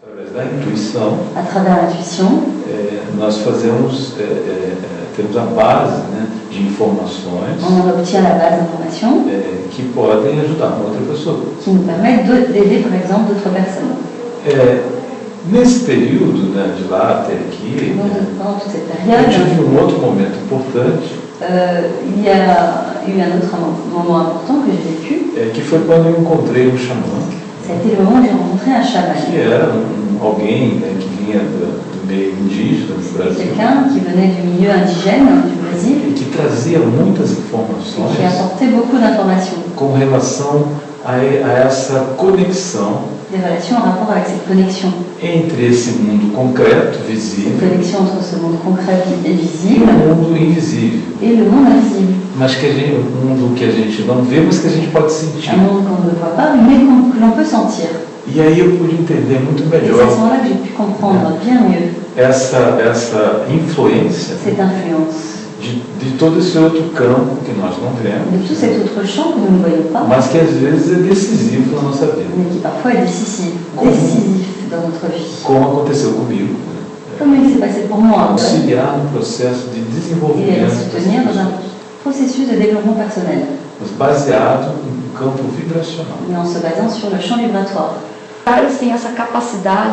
Através da intuição, à travers l'intuition, nós temos a base, né, de informações on obtient la base d'informations que podem ajudar uma outra pessoa. qui nous permettent d'aider par exemple d'autres personnes. Nesse período, né, de lá até aqui, Pendant toute cette eu période, tive outro momento importante, il y a eu un autre moment important que j'ai vécu. que foi quando eu encontrei um xamã, Ça a été le moment où j'ai rencontré un chaman. que era alguém, né, que vinha do meio indígena do Brasil, Quelqu'un qui venait du milieu indigène du Brésil e que trazia muitas et informações qui apportait beaucoup d'informations, com relação a essa conexão des relations en rapport avec cette connexion. entre esse mundo concreto, Cette visível, connexion entre ce monde concret qui est e visible o mundo invisível. et le monde invisible. Mas um mundo que a gente não vê, mas que a gente pode sentir. Un monde qu'on ne voit pas, mais que l'on peut sentir. E aí eu pude entender muito Et c'est à ce melhor moment-là que j'ai pu comprendre bien mieux essa influência cette influence de todo esse outro campo que nós não vemos, de tout cet autre champ que nous ne voyons pas, mas que às vezes é decisivo na nossa vida. mais qui parfois est décisif dans notre vie. Como aconteceu comigo. Comme il s'est passé pour moi, Auxiliar no processo de il est à desenvolvimento, soutenir dans un processus de développement personnel, mas baseado no campo vibracional. mais en se basant sur le champ vibratoire. O Carlos tem essa capacidade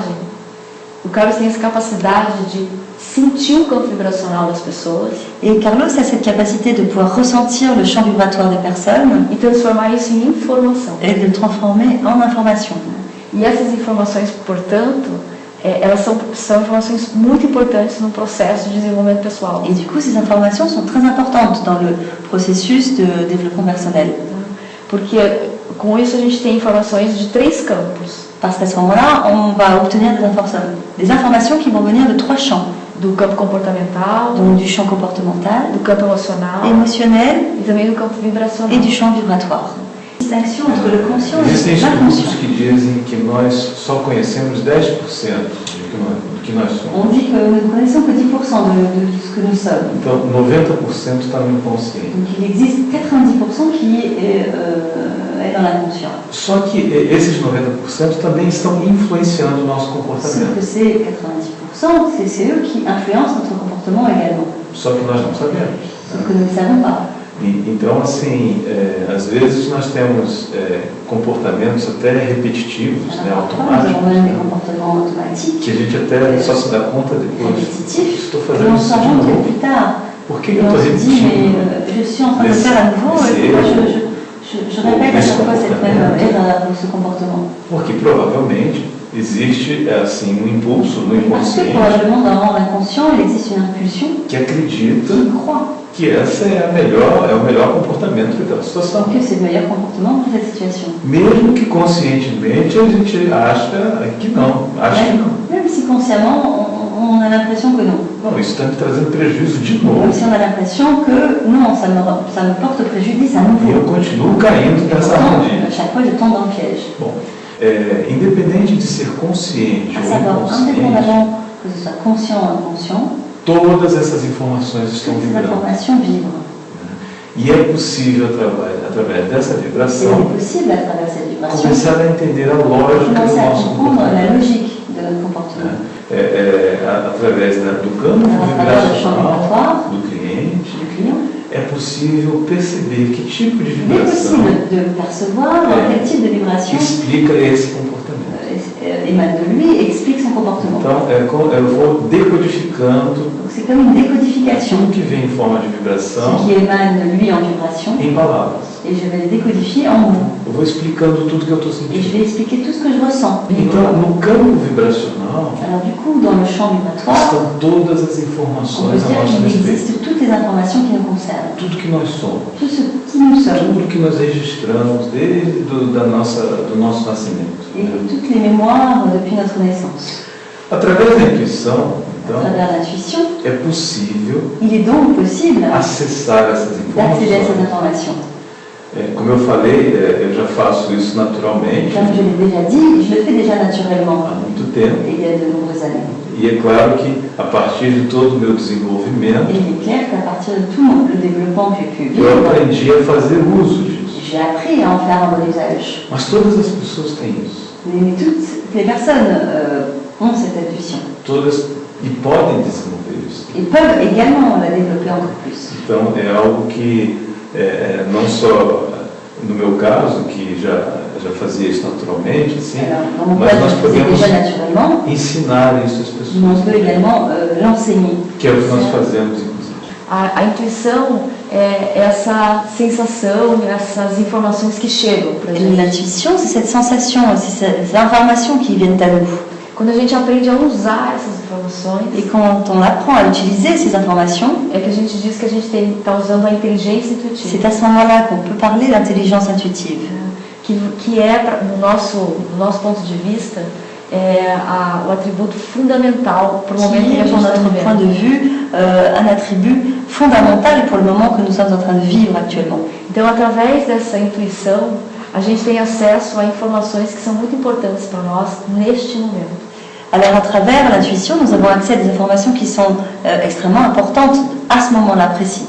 de sentir o campo vibracional das pessoas Et Carlos a cette capacité de pouvoir ressentir le champ vibratoire des personnes e transformar isso em informação. et de le transformer en information. E essas informações, portanto, elas são informações muito importantes no processo de desenvolvimento pessoal. Et du coup, ces informations sont très importantes dans le processus de développement personnel. Porque com isso a gente tem informações de 3 campos. Parce qu'à ce moment-là, on va obtenir des informations qui vont venir de 3 champs. Do campo comportamental, Donc du champ comportemental, do campo emocional émotionnel e também do campo vibracional. et du champ vibratoire. Distinction entre le conscient et Existem estudos l'inconscient. que dizem que nós só conhecemos 10% do que nós somos. On dit que nous ne connaissons que 10% de ce que nous sommes. Então, 90% está no inconsciente. Donc il existe 90% qui est dans l'inconscient. Só que esses 90% também estão influenciando o nosso Sauf comportamento. que ces 90%, c'est eux qui influencent notre comportement également. Só que nós não sabemos. Sauf que nous ne le savons pas. Então, assim, às vezes nós temos comportamentos até repetitivos, né, Alors, parfois, nous avons automáticos, même des comportements automatiques, que a gente até só se dá conta depois. répétitifs, Estou et fazendo on isso s'en de rend compte novo. plus tard. Por que Et eu on estou se dit, repetindo? mais je suis en train de faire à nouveau, et pourquoi je répète à chaque fois cette même erreur ou ce comportement? Porque provavelmente existe assim um impulso no Parce que inconsciente probablement dans l'inconscient, il existe une impulsion que acredita qui croit que essa é o melhor comportamento daquela situação. que c'est le meilleur comportement pour cette situation. Mesmo que conscientemente a gente acha que não, Même si consciemment, on a l'impression que non. Não, isso está me trazendo prejuízo de Comme novo. si on a l'impression que non, ça me porte préjudice à E nouveau. eu continuo caindo nessa Pourtant, armadilha. à chaque fois, je tombe dans le piège. Bom, independente de ser consciente À ou savoir, inconsciente, indépendamment que ce soit conscient ou inconscient, todas essas informações estão toutes ces vibrando. informations vibrent. E é possível, através dessa Et il vibração, est possible, à travers cette vibration, começar a entender a lógica do commencer à nosso comprendre la comportamento. logique de notre comportement. Através do campo À travers le champ vibracional vibratoire do cliente, du client, é possível perceber que tipo de il est vibração possible de percevoir quel type de vibration explica esse comportamento. émane de lui et explique son comportement. Então, eu vou decodificando Donc c'est comme une décodification. tudo que vem em forma de Ce vibração qui émane de lui en vibration, em palavras. et je vais le décodifier en mots. Eu vou explicando tudo que eu estou Et je sentindo. vais expliquer tout ce que je ressens. Então, no campo vibracional, Alors du coup, dans le champ vibratoire, estão todas as on peut informações a dire nosso qu'il respeito. existe toutes les informations qui nous concernent. Tudo que nós somos. Tout ce qui nous sommes. Tudo que nós registramos desde do nosso nascimento. Et toutes les mémoires depuis notre naissance. Através da intuição, À então, travers l'intuition, é possível il est donc possible acessar essas d'accéder à ces informações. informations. Como eu falei, eu já faço isso naturalmente Comme je l'ai déjà dit, je le fais déjà naturellement, há muito tempo. et il y a de nombreuses années. E é claro que, a partir de todo o meu desenvolvimento, Et il est clair qu'à partir de tout le développement que j'ai pu eu vivre, aprendi a fazer uso disso. j'ai appris à en faire un bon usage. Mas todas as pessoas têm isso. Mais toutes toutes les personnes ont cette intuition. Todas e podem desenvolver isso. Ils peuvent également la développer encore plus. Então é algo que não só no meu caso, que já fazia isso naturalmente, assim, Alors, dans mon mas cas, nós je le faisais podemos déjà naturellement, ensinar isso às mais on pessoas, peut également l'enseigner. que é o que nós fazemos, inclusive. A intuição é essa sensação, essas informações que chegam para a gente. L'intuition, c'est cette sensation, c'est ces informations qui viennent à nous. Quando a gente aprende a usar essas informações, Et quand on apprend à utiliser ces informations, é que a gente diz que a gente está usando a inteligência intuitiva. c'est à ce moment-là qu'on peut parler d'intelligence intuitive. Que é, no nosso ponto de vista, o atributo fundamental para o momento Qui que a est, gente pour está notre point vivendo. de vue, un attribut fondamental pour le moment que nous sommes en train de vivre actuellement. Então, através dessa intuição, a gente tem acesso a informações que são muito importantes para nós neste momento. Alors à travers l'intuition, nous avons accès à des informations qui sont extrêmement importantes à ce moment-là précis.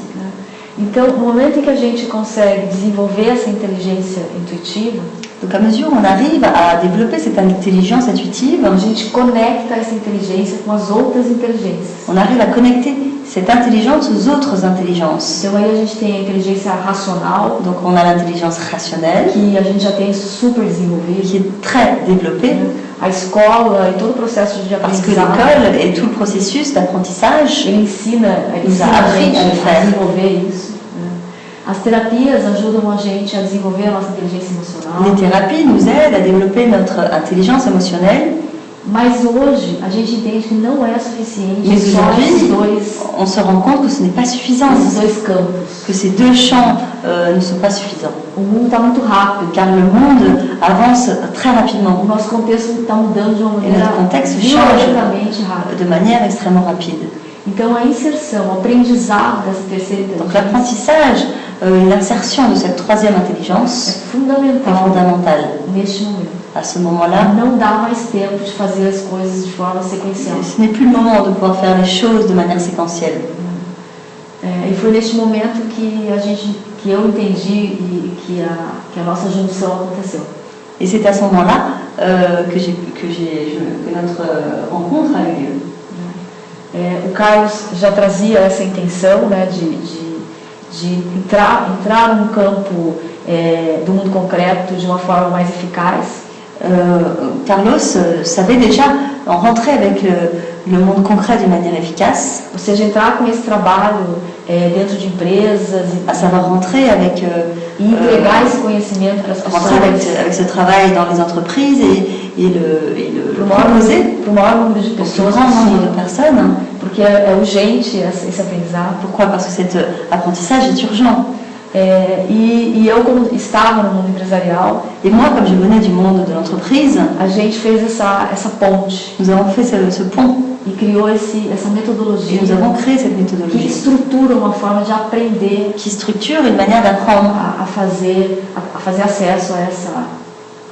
Então, no momento em que a gente consegue desenvolver essa inteligência intuitiva, Donc à mesure où on arrive à développer cette intelligence intuitive, a gente conecta essa inteligência com as outras inteligências. on arrive à connecter cette intelligence aux autres intelligences. Então, aí a gente tem a inteligência racional, Donc on a l'intelligence rationnelle, que a gente já tem super desenvolvido. qui est très développée, A escola e todo o processo de parce que aprendizado, l'école et tout le processus d'apprentissage ele ensina a Nos a gente appris à le a faire. desenvolver isso. Né? As terapias ajudam a gente a desenvolver a nossa inteligência emocional. les thérapies nous aident à développer notre intelligence émotionnelle, Mas hoje a gente entende que não é suficiente mais só aujourd'hui on se rend compte que ce n'est pas suffisant, esses dois campos. que ces deux champs ne sont pas suffisants, O mundo está muito rápido, car le monde avance très rapidement, o nosso contexto está mudando de uma maneira notre contexte violentamente rápida. de manière extrêmement rapide. Então a inserção, o aprendizado dessa terceira Donc inteligência l'apprentissage et l'insertion de cette troisième é intelligence est fundamental fondamentale. neste momento. À ce moment-là, Não dá mais tempo de fazer as coisas de forma sequencial. ce n'est plus le moment de pouvoir faire les choses de manière séquentielle. E foi neste momento que eu entendi e que a nossa junção aconteceu. Et c'est à ce moment-là que notre rencontre a eu lieu. O Carlos já trazia essa intenção, né, de entrar num campo do mundo concreto de uma forma mais eficaz. Carlos savait déjà en rentrer avec le monde concret d'une manière efficace, Ou seja, entrar com esse trabalho dentro de empresas à savoir rentrer avec, e entregar esse conhecimento para as rentrer pessoas, avec ce travail dans les entreprises et le para o maior proposer número de au plus pessoas grand nombre de possível, personnes. porque é urgente esse aprendizado. Pourquoi? Parce que cet apprentissage est urgent. E eu, como estava no mundo empresarial, Et moi, comme je venais du monde de l'entreprise, a gente fez essa ponte nous avons fait ce pont e criou essa metodologia et nous avons créé cette que méthodologie estrutura uma forma de aprender qui structure une manière d'apprendre, a fazer acesso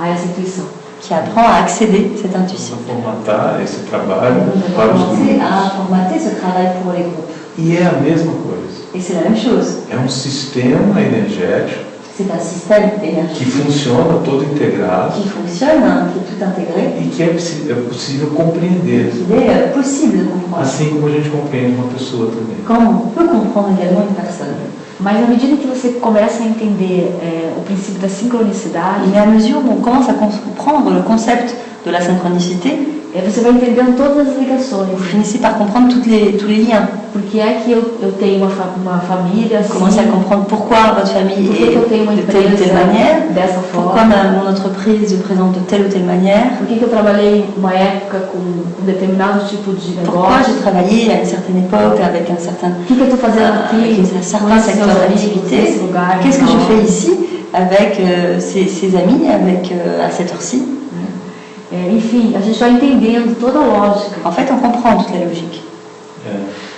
a essa intuição. qui apprend à accéder à cette intuition. Formatar esse trabalho Nous para avons os commencé grupos. à formater ce travail pour les groupes. E é a mesma coisa. Et c'est la même chose. É um sistema energético C'est un système que énergétique funciona todo integrado qui fonctionne, hein, qui est tout intégré, e que é possível compreender, qu'il est possible de comprendre. assim como a gente compreende uma pessoa também. Comme on peut comprendre également une personne. Mas à medida que você começa a entender o princípio da sincronicidade, Mais à mesure où on commence à comprendre le concept de la synchronicité, você vai entendendo todas as ligações. vous finissez par comprendre tous les liens. Por que é que eu tenho uma família Vous commencez à assim? comprendre pourquoi votre famille Por que est eu tenho uma de telle ou telle empresa manière, dessa pourquoi forma? mon entreprise se présente de telle ou telle manière, Por que eu trabalhei uma época com determinado tipo de pourquoi negócio? j'ai travaillé à une certaine époque avec un certain O que eu estou fazendo aqui avec un com certain esses secteur meus amigos d'activité, nesse lugar? qu'est-ce que je Então, fais ici avec ses amis, avec à cette heure-ci. enfim, a gente vai entendendo toda a lógica. En fait, on comprend toute la logique.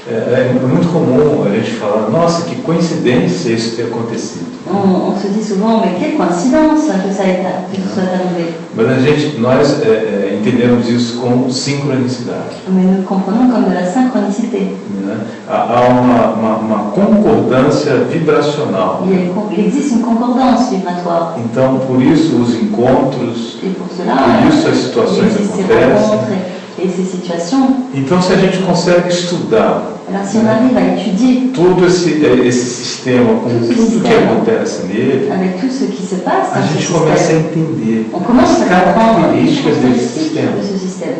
É muito comum a gente falar, nossa, que coincidência isso ter acontecido. On se dit souvent, mais quelle coïncidence que ça soit arrivé. Mas nós entendemos isso como sincronicidade. Mais nous le comprenons comme de la synchronicité. Né? Há uma concordância vibracional. Il existe une concordance vibratoire. Então, por isso os encontros, Et pour cela, por isso as situações il existe ces acontecem. rencontres et ces situations. Então, se a gente consegue estudar Alors si on arrive à étudier todo esse sistema, com tudo que acontece nele, avec tout ce qui se passe a dans ce gente começa a système, entender on commence as à comprendre les características desse caractéristiques sistema. de ce système.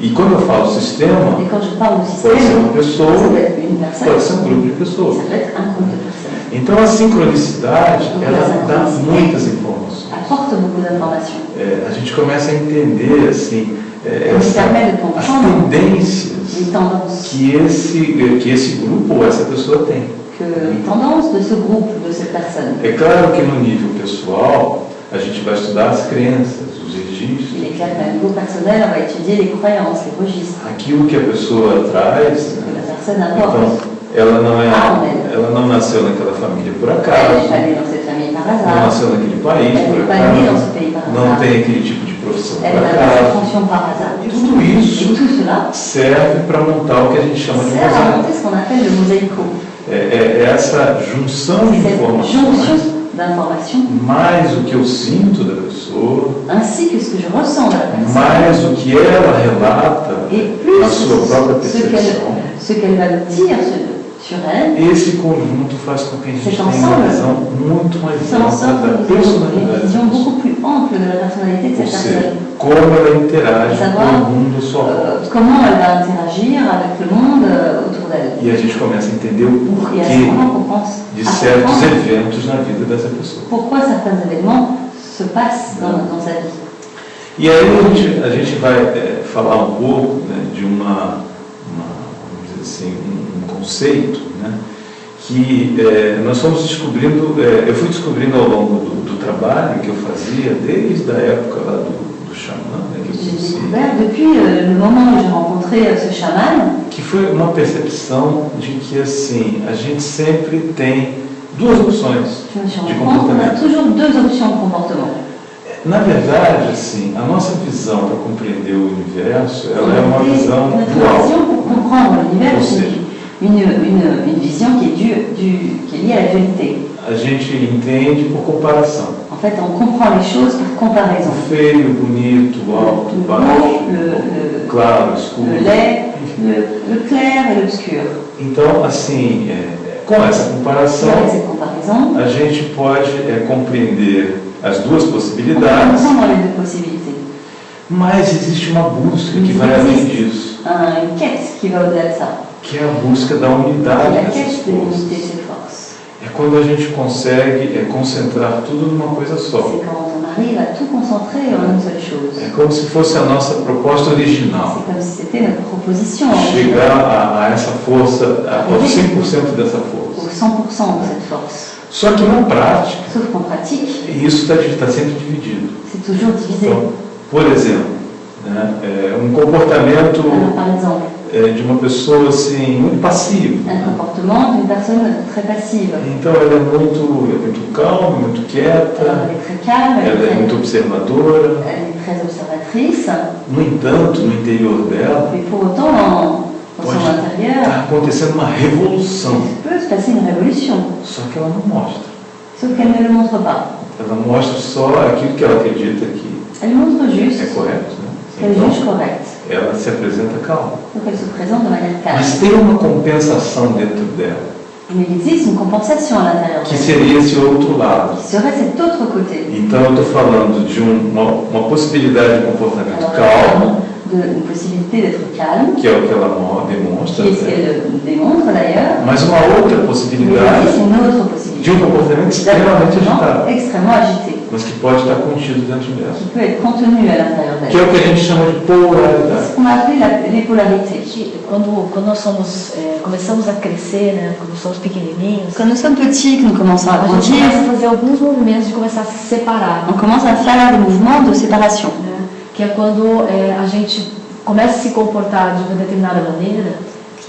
E quando eu falo sistema, Et quand je parle du pode ser uma système, pessoa, ça peut être une personne, pode ser um grupo de pessoas. ça peut être un groupe de personnes. Então a sincronicidade, ela dá muitas informações. Apporte beaucoup d'informations. A gente começa a entender assim, Nous permet de as comprendre tendências les tendances que esse grupo ou essa pessoa tem. que les tendances de ce groupe, de cette personne. É claro que no nível pessoal, a gente vai estudar as crenças, os registros, Il est clair qu'à un niveau personnel, on va étudier les croyances, les registres aquilo que a pessoa traz. que Né? la personne Então, apporte. ela não nasceu naquela família por Elle acaso, n'est pas née dans cette famille par não hasard. nasceu naquele país Elle por n'est pas née dans acaso, ce pays par não hasard. tem aquele tipo de profissão Elle por n'a pas cette acaso. fonction par hasard. E tudo Et isso tout cela serve para montar o que a gente chama de sert à mosaico. monter ce qu'on appelle le mosaïco. É essa junção de Cette informações, jonction d'informations, mais o que eu sinto da pessoa, ainsi que ce que je ressens de la personne, mais o que ela relata, et plus a sua própria percepção. ce qu'elle va nous dire sur elle. Esse conjunto faz com que a gente Cet tenha uma ensemble, visão muito mais C'est ampla ensemble da une personalidade vision da pessoa. beaucoup plus ample de la personnalité de Ou cette seja, personne. como ela interage Savoir, com o mundo só. Comment elle va interagir avec le monde autour d'elle. E a gente começa a entender o Et à ce porquê moment, on pense de à certos comprendre eventos na vida dessa pessoa. pourquoi certains événements se passent dans sa vie. E aí a gente vai falar um pouco, né, de vamos dizer assim, um conceito, né, que nós fomos descobrindo, eu fui descobrindo ao longo do trabalho que eu fazia, desde a época lá do xamã, né, que eu J'ai conheci, découvert depuis le moment où j'ai rencontré ce chaman, que foi uma percepção de que assim, a gente sempre tem duas opções je me suis de rendu compte qu'on a comportamento. toujours deux options de comportement. Na verdade, assim, a nossa visão para compreender o universo, ela é uma visão Notre dual. vision pour comprendre l'univers, Ou c'est seja, une vision qui est liée à la dualité. a gente entende por comparação. En fait, on comprend les choses par comparaison. O feio, o bonito, o alto, o Le baixo, beau, o claro, o escuro. le laid, Enfim. le clair et l'obscur. Então, assim, com essa comparação, Avec cette comparaison, a gente pode compreender as duas on peut possibilidades, comprendre les deux possibilités. mas existe uma busca que vai além disso, Une quête qui va au-delà de ça. que é a busca da C'est unidade la dessas quête de l'unité de forças. ces forces. É quando a gente consegue concentrar tudo numa coisa só. C'est quand on arrive à tout concentrer en une seule chose. É como se fosse a nossa proposta original. C'est comme si c'était notre proposition. Chegar a essa força, ao 100% dessa Au força. 100% de cette force. Só que na prática, Sauf qu'en pratique, isso está sempre dividido. c'est toujours divisé. Então, por exemplo, né, um comportamento Alors, par exemple, de uma pessoa assim, muito passiva. un comportement d'une personne très passive. Então ela é muito calma, muito quieta, Elle est très calme, ela é muito observadora. elle est très observatrice, No entanto, no interior dela, mais pour autant, dans son pode intérieur, estar acontecendo uma revolução. il peut se passer une révolution, Só que ela não mostra. sauf qu'elle ne le montre pas. Ela mostra só aquilo que ela acredita que Elle montre juste é correto. Né? ce qu'elle juge correct. Ela se apresenta calma. Donc elle se présente de manière calme. Mas tem uma compensação dentro dela, Mais il existe une compensation à l'intérieur que d'elle, seria esse outro lado. qui serait cet autre côté. Então eu estou falando de uma possibilidade de comportamento Alors, calmo, une possibilité d'être calme, que é o que ela demonstra, qui est ce né? qu'elle démontre d'ailleurs, Mas uma outra mais il possibilidade existe une autre de possibilité um comportamento d'un extremamente comportement agitado, extrêmement agité, mas que pode estar contido dentro dela, qui peut être contenu à l'intérieur que é d'elle. o que a gente chama de C'est polaridade. ce qu'on a appelé les polarités. Quando nós começamos a crescer, né, quando somos pequenininhos, Quand nous sommes petits, que nous commençons à a gente grandir, começa a fazer alguns movimentos de começar a se separar, on commence à faire des mouvements de séparation. né, que é quando a gente começa a se comportar de uma determinada maneira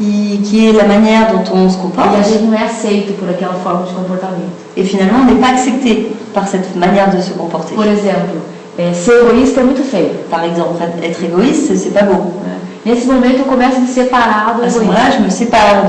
qui est la manière dont on se e a comporte. gente não é aceito por aquela forma de comportamento. Et finalement, on n'est pas accepté par cette manière de se comporter. Por exemplo, ser egoísta é muito feio. Par exemple, être égoïste, c'est pas beau. Né? Nesse momento eu começo a me separar do À ce egoísmo. moment-là, je me sépare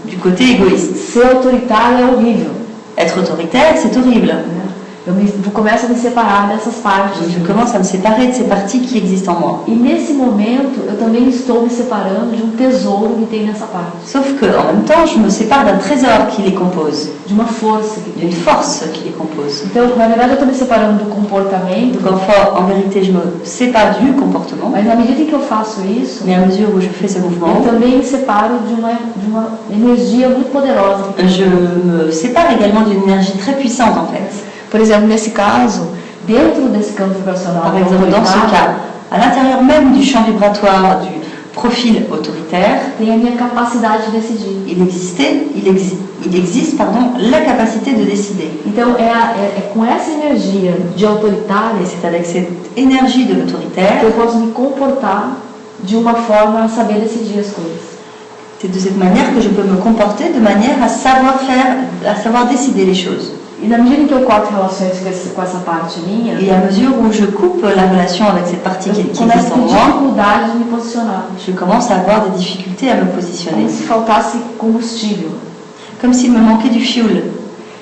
du côté égoïste. Ser autoritário é horrível. Être autoritaire, c'est horrible. Né? Eu começo a me separar dessas partes. Je commence à me séparer de ces parties qui existent en moi. E nesse momento eu também estou me separando de um tesouro que tem nessa parte. Sauf que, en même temps, je me sépare d'un trésor qui les compose, De uma força que tem. d'une force qui les compose. Então, na verdade, eu estou me separando do comportamento, Donc, en vérité, je me sépare du comportement, mas na medida em que eu faço isso, mais à mesure où je fais ce mouvement, eu também me separo de uma energia muito poderosa. je me sépare également d'une énergie très puissante, en fait. Por exemplo, nesse caso, dentro desse campo vibracional Par exemple, dans ce cas, à l'intérieur même du champ vibratoire du profil autoritaire, tem a minha capacidade de decidir. il existe la capacité de décider. Então, é com essa energia de autoritária Et c'est avec cette énergie de que l'autoritaire, eu posso me comportar de uma forma a saber decidir as coisas. c'est de cette manière que je peux me comporter de manière à savoir décider les choses. E na medida em que eu corto relações com essa parte minha, Et à mesure où je coupe la relation avec cette partie qui eu existe começo a en ter moi, dificuldade de me posicionar. je commence à avoir des difficultés à me positionner, Como se faltasse combustível. comme s'il me manquait du fioul.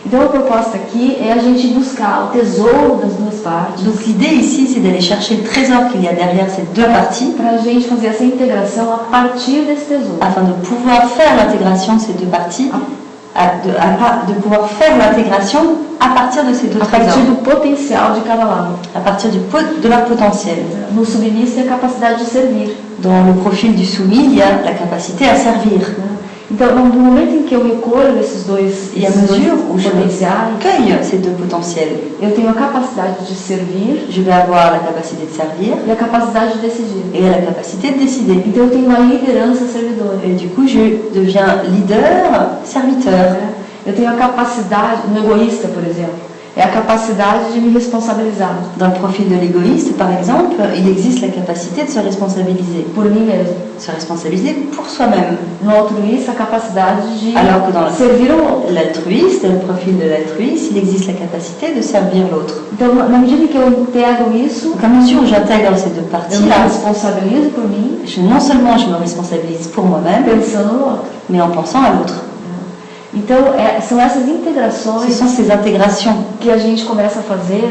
Então a proposta aqui é a gente buscar o tesouro das duas partes, Donc l'idée ici, c'est d'aller chercher le trésor qu'il y a derrière ces deux parties, para a gente fazer essa integração a partir desse tesouro. afin de pouvoir faire l'intégration de ces deux parties, de pouvoir faire l'intégration à partir de ces deux A partir trésors, do potencial de cada lado. à partir de leur potentiel. No submisso tem a capacidade de servir. Dans le profil du soumis, il y a la capacité à servir. Né? Então, no momento em que eu recolho esses dois Et à mesure où je potenciais, cueille ces deux potentiels, eu tenho a capacidade de servir je vais avoir la capacité de servir e a capacidade de decidir. et la capacité de décider. Então, eu tenho uma liderança servidora. Et du coup, je deviens leader, serviteur. Né? Eu tenho a capacidade, no egoísta, por exemplo, é a capacidade de me responsabilizar Dans le profil de l'égoïste, par exemple, il existe la capacité de se responsabiliser. por mim mesmo. Se responsabiliser pour soi-même. No altruísta, a capacidade de Alors que dans servir o outro. l'altruiste, le profil de l'altruiste, il existe la capacité de servir l'autre. Então, na medida em que eu integro isso, Donc à mesure où j'intègre ces deux eu me parties-là, responsabilizo por mim, non seulement je me responsabilise pour moi-même, pensando no outro. mais en pensant à l'autre. Então, são essas Ce integrações sont ces intégrations que a gente começa a fazer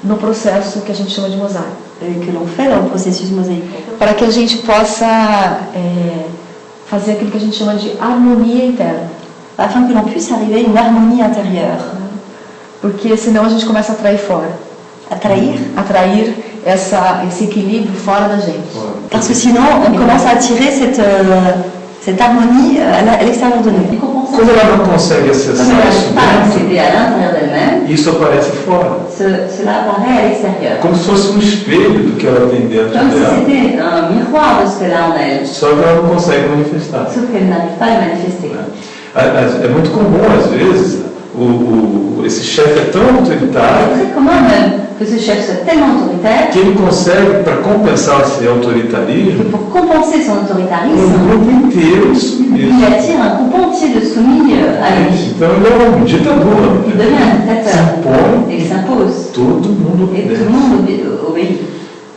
no processo que a gente chama de mosaico. que l'on fait dans le processus mosaïque. Para que a gente possa fazer aquilo que a gente chama de harmonia interna. Afin que l'on puisse arriver à une harmonie intérieure. Porque senão a gente começa a atrair fora. Atrair esse equilíbrio fora da gente. Parce que sinon, on commence à attirer cette harmonie à l'extérieur de nous. Quando ela não consegue acessar Comme elle isso n'arrive pas à dentro, accéder à l'intérieur d'elle-même, isso aparece fora. cela apparaît à l'extérieur. Como se fosse um espelho do que ela tem dentro Comme si dela, c'était un miroir de ce qu'elle a en elle, só que ela não consegue manifestar. sauf qu'elle n'arrive pas à le manifester. É muito comum, às vezes, esse chefe é tão C'est autoritário très commun même que ce chef soit tellement autoritaire que ele consegue, para compensar esse que autoritarismo, pour compenser son um autoritarisme, grupo inteiro de il submissos. attire un groupe entier de soumis à lui. Então ele é um ditador. Il devient un Se dictateur impõe, et il s'impose. todo mundo Et tout obedece. le monde obéit.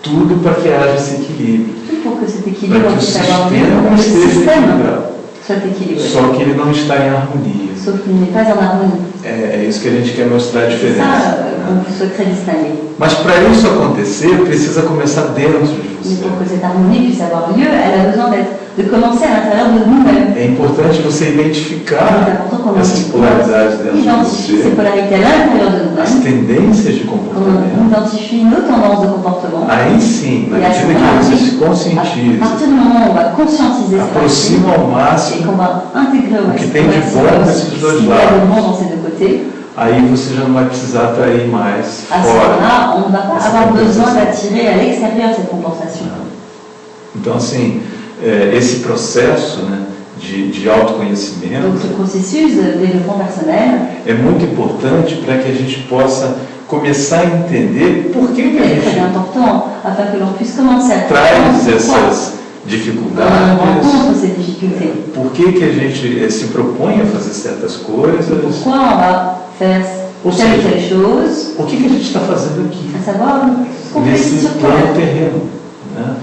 Tudo para que haja esse equilíbrio. Tout pour que cet Para équilibre que o puisse avoir lieu, sistema pour que le esteja système equilibrado. soit équilibré. Só que ele não está em harmonia. Sauf qu'il n'est pas en harmonie. É isso que a gente quer mostrar a C'est diferença. ça qu'on souhaiterait distinguer. Mas para isso acontecer, precisa começar dentro de Mais você. pour que cette harmonie puisse avoir lieu, elle a besoin de commencer à l'intérieur de nous-mêmes. É importante você C'est identificar important qu'on essas polaridades dentro de identifie ces você, polarités à l'intérieur de as nous-mêmes, tendências de qu'on comportamento. identifie nos tendances de comportement. Aí sim, na Et à ce medida que moment-là, você se à conscientiza, partir du moment où on va conscientiser ces aproxima ao parties et máximo, qu'on va intégrer au O que tem de bom desses ce dois qu'il y a de lados. bon dans ces deux côtés, aí você já não vai precisar atrair mais à ce fora. moment-là, on ne va pas Essa avoir besoin compensação. d'attirer à l'extérieur cette compensation. Então, assim, esse processo, né, de autoconhecimento Donc ce processus de développement personnel é muito importante para que a gente possa começar a entender por que a est très gente important afin que l'on puisse commencer à traz comprendre pourquoi dificuldades, rencontre ces difficultés. por que a gente se propõe a fazer certas coisas, Pourquoi on va faire Ou telle ou seja, telle chose, o que a gente está fazendo aqui, à savoir ce qu'on fait ici nesse sur plano Terre. terreno. Né?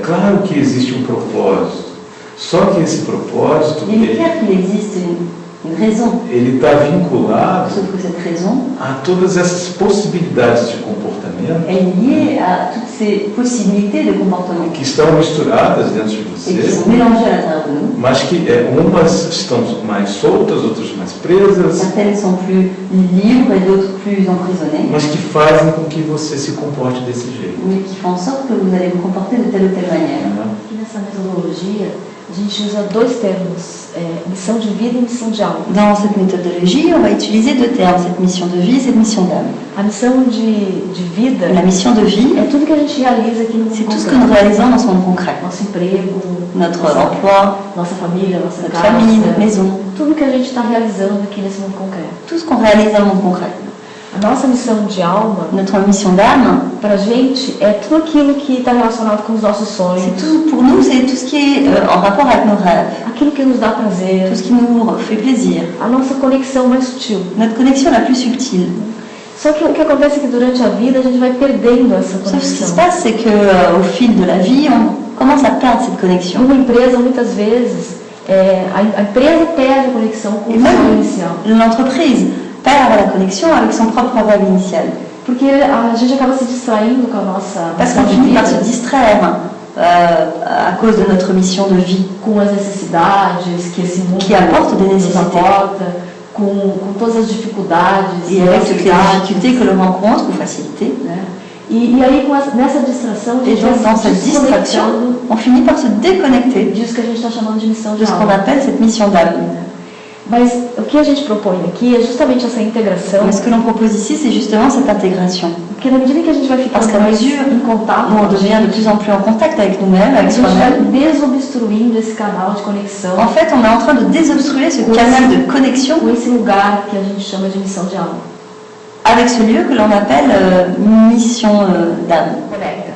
Claro que existe um propósito, só que esse propósito Il est clair qu'il existe une raison, ele está vinculado sauf que cette raison a todas essas possibilidades de comportamento est liée à toutes ces possibilités de comportement que estão misturadas dentro de et qui você, sont mélangées à l'intérieur de nous. mas que umas estão mais soltas, outras mais presas, Certaines sont plus libres et d'autres plus emprisonnées, mas que fazem com que você se comporte desse jeito. mais qui font en sorte que vous allez vous comporter de telle ou telle manière. Né? Aqui nessa metodologia, a gente usa dois termos, missão de vida e missão de alma. Dans cette méthodologie, on va utiliser deux termes, cette mission de vie et cette mission d'âme. A missão de vida La mission de vie, é tudo que a gente realiza aqui no mundo c'est tout ce que concreto. nous réalisons dans ce monde concret. Nosso emprego, Notre nossa, emploi, nossa família, nossa notre casa, famille, notre maison, tudo que a gente está realizando aqui nesse mundo concreto. tout ce qu'on réalise dans le monde concret. A nossa missão de alma, Notre mission d'âme, pra gente, é tudo aquilo que está relacionado com os nossos sonhos, c'est tout, pour nous, c'est tout ce qui est en rapport avec nos rêves, aquilo que nos dá prazer, tout ce qui nous fait plaisir, a nossa conexão mais sutil. notre connexion la plus subtile. Só que o que acontece é que durante a vida a gente vai perdendo essa Sauf ce qui se conexão. passe, c'est que au fil de la vie, on commence à perdre cette connexion. Numa empresa, muitas vezes, a empresa perde a conexão com Et o sonho même inicial. l'entreprise perd la connexion avec son propre rêve initial. Porque a gente acaba se distraindo com a nossa Parce missão qu'on de finit vida, par se distraire à cause de notre mission de vie, com as necessidades que esse mundo qui apporte des nos nécessités. aporta, com todas as dificuldades, Et avec toutes les facilidades, difficultés que l'on rencontre ou facilités. né? E aí, nessa distração, a Et gente donc, vai dans se cette distraction, desconectando on finit par se déconnecter disso que a gente está chamando de missão de de ce qu'on alma. appelle cette mission d'âme. Mas o que a gente propõe aqui é justamente essa integração, Mais ce que l'on propose ici, c'est justement cette intégration. porque na medida que a gente vai ficando Parce qu'à mais mesure em contato où com on a devient de gente, plus en plus en contact avec nous-mêmes, a avec gente vai soi-même, desobstruindo esse canal de conexão en fait, on est en train de désobstruer ce canal de connexion com esse lugar que a gente chama de missão de alma. avec ce lieu que l'on appelle mission d'âme.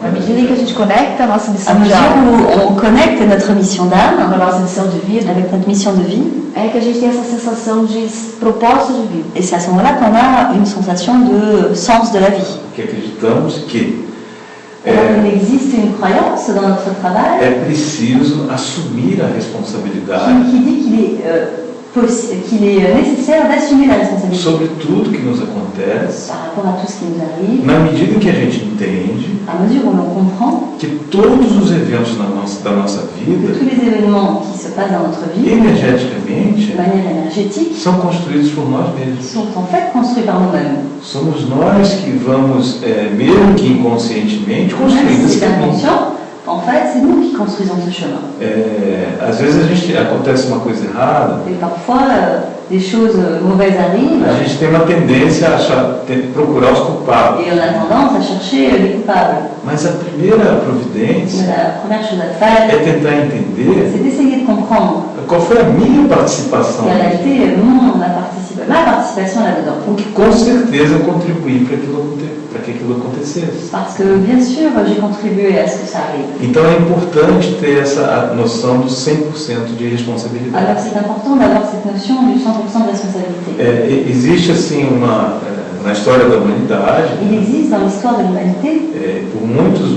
Na medida em que a gente conecta a nossa À missão de mesure alma où on connecte notre mission com d'âme a nossa missão de vida, avec notre mission de vie, é que a gente tem essa sensação de propósito de vida. et c'est à ce moment-là qu'on a une sensation de sens de la vie. Porque acreditamos que Alors, il existe une croyance dans notre travail é preciso assumir a responsabilidade qui dit qu'il est nécessaire d'assumer la responsabilité sobre tudo que nos acontece, par rapport à tout ce qui nous arrive, na medida em que a gente entende à mesure où l'on comprend que todos os eventos da nossa que vida, tous les événements qui se passent dans notre vie, energeticamente, de manière énergétique, são construídos por nós mesmos. sont en fait construits par nous-mêmes. Somos nós que vamos, mesmo que inconscientemente, Même construindo si esse c'est caminho. inconscient, en fait, c'est nous qui construisons ce chemin. Às vezes acontece uma coisa errada, Et parfois, des choses mauvaises arrivent a gente tem uma tendência a procurar os culpados. et on a tendance à chercher les coupables. Mas a primeira Mais providência la première chose à faire, é tentar entender c'est d'essayer de comprendre qual foi a minha participação, quelle a été ma participation là-dedans. o que com certeza eu contribuí para que aquilo acontecesse. Parce que, bien sûr, j'ai contribué à ce que ça arrive. Então é importante ter essa noção do 100% de responsabilidade. Alors, c'est important d'avoir cette notion du 100% de responsabilité. Existe assim na história da humanidade, Il existe dans l'histoire de l'humanité, por muitos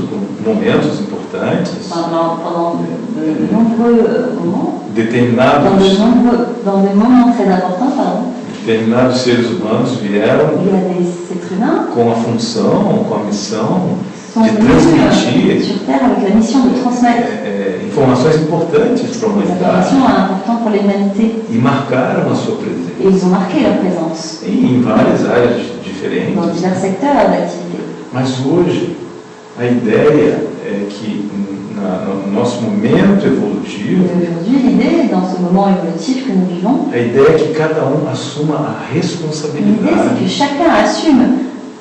momentos importantes, pendant de nombreux moments, dans des moments très importants, pardon, determinados seres humanos vieram il y a des êtres humains com a função, com a missão qui sont de transmitir venus sur Terre avec la mission de transmettre informações importantes para a des humanidade informations importantes pour l'humanité. e marcaram a sua presença Et ils ont marqué leur présence em várias áreas dans diferentes. divers secteurs d'activité. Mas hoje a ideia é que no nosso momento Et evolutivo, aujourd'hui, l'idée, dans ce moment évolutif que nous vivons, a ideia é que cada assuma a l'idée c'est responsabilidade que chacun assume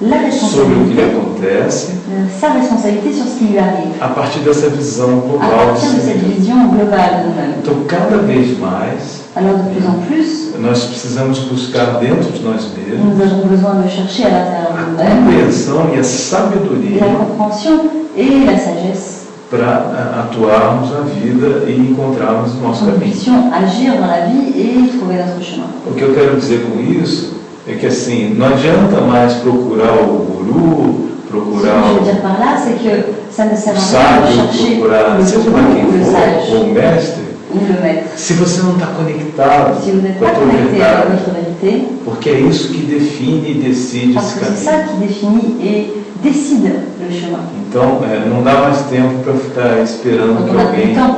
la sobre o que lhe responsabilité, acontece sa responsabilité sur ce qui lui arrive, a partir dessa visão à global. partir de cette vision globale de nous-mêmes. Então, cada vez mais, Alors de plus en plus, nós precisamos buscar dentro de nós mesmos nous avons besoin de chercher à l'intérieur a de nous-mêmes compreensão e a sabedoria la compréhension et la sagesse para atuarmos na vida e encontrarmos o nosso Pour que nous caminho. puissions agir dans la vie et trouver notre chemin. O que eu quero dizer com isso é que assim, não adianta mais procurar o guru, Ce procurar que je veux dire par là, c'est que ça ne sert o à rien de sábio, chercher procurar le seja lá guru quem ou le for, sage ou o mestre, ou le maître. se você não está conectado Si vous n'êtes com a pas tua connecté à verdade, votre vérité, porque é isso que define e decide parce esse que c'est ça caminho. qui définit et décide le chemin. Então, não dá mais tempo para ficar esperando Donc que on a plus alguém le temps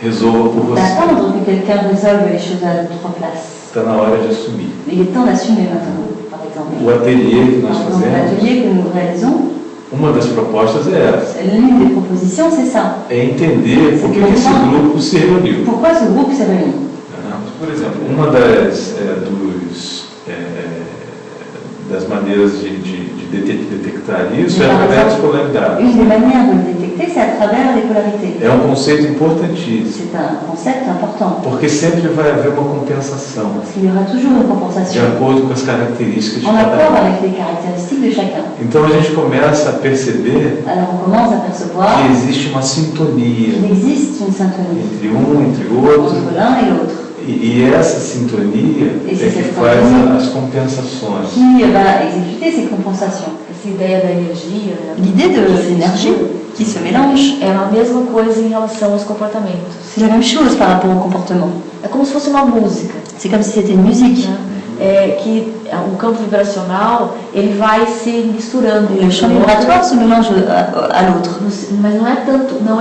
resolva por você. d'attendre que quelqu'un résolve les choses à notre place. Está na hora de assumir. Il est temps d'assumer maintenant, par exemple. O ateliê que nós Par exemple, fazemos, l'atelier que nous réalisons, uma das propostas é essa. l'une des propositions, c'est ça. É entender por que esse grupo se reuniu. Pourquoi ce groupe s'est réuni? Por exemplo, uma das maneiras de detectar isso é através das polaridades. Une des manières de le détecter, c'est à travers les polarités. É um conceito importantíssimo, C'est un concept important, porque sempre vai haver uma compensação parce qu'il y aura toujours une de compensation acordo com as características de en cada accord um. avec les caractéristiques de chacun. Então a gente começa a perceber Alors on commence à percevoir que existe uma sintonia qu'il existe une syntonie entre entre o outro, entre l'un et l'autre, e essa sintonia é que faz as compensações. qui va exécuter ces compensations. Essa ideia da energia, né? L'idée de l'énergie qui se mélange, É a mesma coisa em relação aos comportamentos. c'est la même chose par rapport au comportement. É como se fosse uma música, C'est comme si c'était une musique. né? Que o campo vibracional ele vai se misturando. Le champ vibratoire se mélange à l'autre. Mas não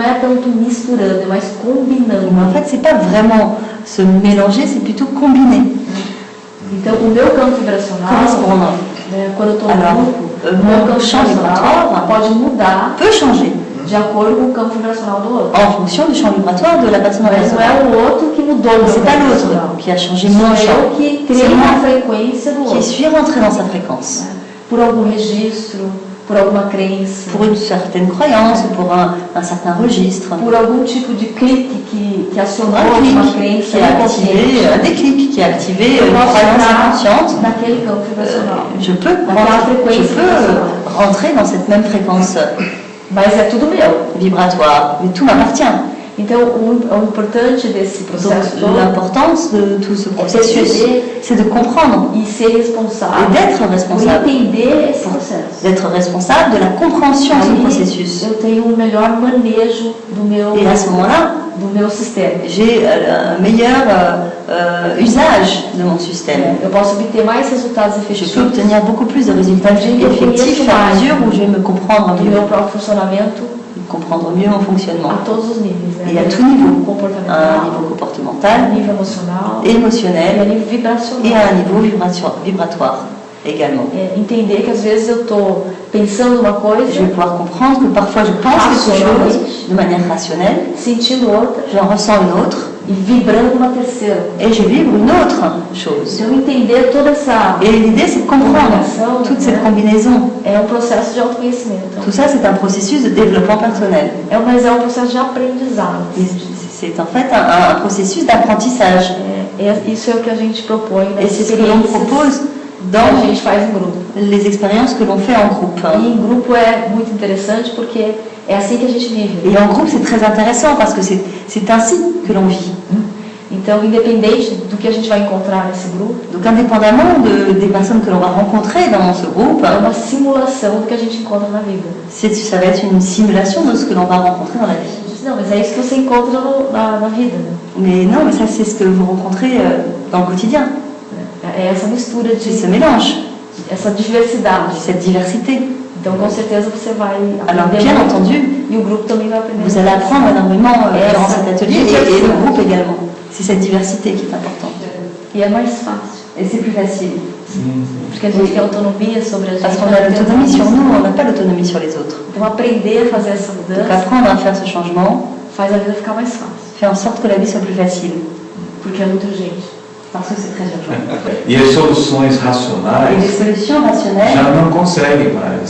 é tanto misturando, é mais combinando. Mais en fait, c'est pas vraiment se mélanger, c'est plutôt combiner, Então, o meu campo vibracional, correspondre. né, quando eu estou no Alors, grupo, o mon meu campo champ vibracional vibratoire pode mudar Peut changer de acordo com o campo vibracional do outro. en fonction du champ vibratoire de la personne en Mas não face. é o outro que mudou o meu C'est campo pas vibracional. l'autre qui a changé mon Sou champ, eu que c'est criei moi a frequência do qui outro. suis rentré dans sa fréquence. Por algum registro, por alguma crença, Pour une certaine croyance, pour un certain registre, por algum tipo de clique que acionou un uma clic crença qui a activé, un déclic qui a activé une croyance inconsciente. naquele campo vibracional. Je peux fréquence rentrer dans cette même fréquence Mas é tudo meu. vibratoire, mais tout m'appartient. Então, o importante desse processo Donc, l'importance de tout ce processus, c'est de comprendre e ser et responsável d'être por responsable, entender esse processo. d'être responsable de la compréhension de ce Aí, processus. eu tenho um melhor manejo Et à ce moment-là, do meu sistema. j'ai un meilleur usage de mon système. Eu posso obter mais resultados Je peux efetivos obtenir beaucoup plus de résultats effectifs à mesure où je vais me comprendre do mieux, meu próprio funcionamento comprendre mieux mon fonctionnement. a todos os níveis. Né? Et à tout niveau, à un Comportamental, niveau a comportemental, nível emocional émotionnel e a nível vibracional. et à un niveau vibratoire également. Entender que às vezes eu estou pensando uma coisa, Je vais pouvoir comprendre que parfois je pense quelque chose de manière rationnelle, sentindo outra j'en ressens une autre e vibrando uma terceira. et je vibre une autre chose. Então, entender toda essa Et l'idée, c'est de comprendre toute cette combinaison. é um processo de autoconhecimento. Tout ça, c'est un processus de développement personnel. Mas é um processo de aprendizado. Et c'est en fait un processus d'apprentissage. Isso é o que a gente propõe nas Et c'est ce que l'on experiências propose que a dans gente faz em grupo. les expériences que l'on fait en groupe. E em grupo é muito interessante porque é assim que a gente vive. Et en groupe, c'est très intéressant parce que c'est ainsi que l'on vit. Então, independente do que a gente vai encontrar nesse grupo, Donc, indépendamment des personnes que l'on va rencontrer dans ce groupe, é uma simulação do que a gente encontra na vida. ça va être une simulation de ce que l'on va rencontrer dans la vie. Não, mas é isso que você encontra na vida, né? Mais non, mais ça, c'est ce que vous rencontrez dans le quotidien. É essa mistura C'est ce de mélange, essa diversidade. cette diversité. Então, com certeza você vai Alors, aprender bien muito, entendu, e o grupo também vai aprender. vous allez apprendre énormément durant ça. cet atelier et le groupe également. C'est cette diversité qui est importante. E é mais fácil, Et c'est plus facile. porque a gente tem autonomia sobre a gente. Parce qu'on a l'autonomie sur nous, on n'a pas l'autonomie sur les autres. Então, aprender a fazer essa Donc mudança apprendre à faire ce changement faz a vida ficar mais fácil, fait en sorte que la vie soit plus facile. porque é muito urgente. Parce que c'est très urgent. E as soluções Et les racionais solutions rationnelles já não conseguem mais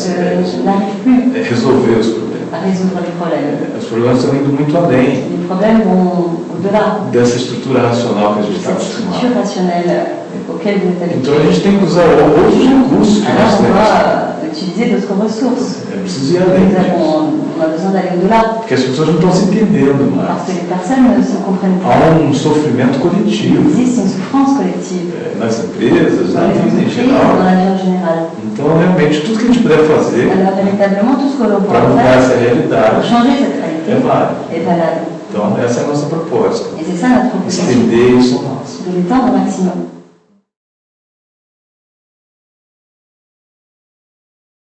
n'arrivent plus resolver os problemas. à résoudre les problèmes. Os problemas estão indo muito além Les problèmes vont au-delà dessa estrutura racional que a gente de está cette structure acostumado. rationnelle auquel vous êtes Então a habitué. gente tem que usar outros recursos que nós Alors on temos. doit utiliser utiliser d'autres ressources. É preciso ir além disso. On a besoin d'aller au-delà. Porque as pessoas não estão se entendendo mais. Parce que les personnes ne se comprennent pas. Há um sofrimento Il coletivo existe une souffrance collective nas empresas, na dans les vida em entreprises, dans geral. la vie en général. Então, realmente, tudo que a gente puder fazer Alors, véritablement, tout ce que l'on para peut mudar essa faire pour realidade changer cette réalité é válido. est valable. Então, essa é a nossa proposta. Et c'est ça notre proposition, Estender isso ao máximo. de l'étendre au maximum.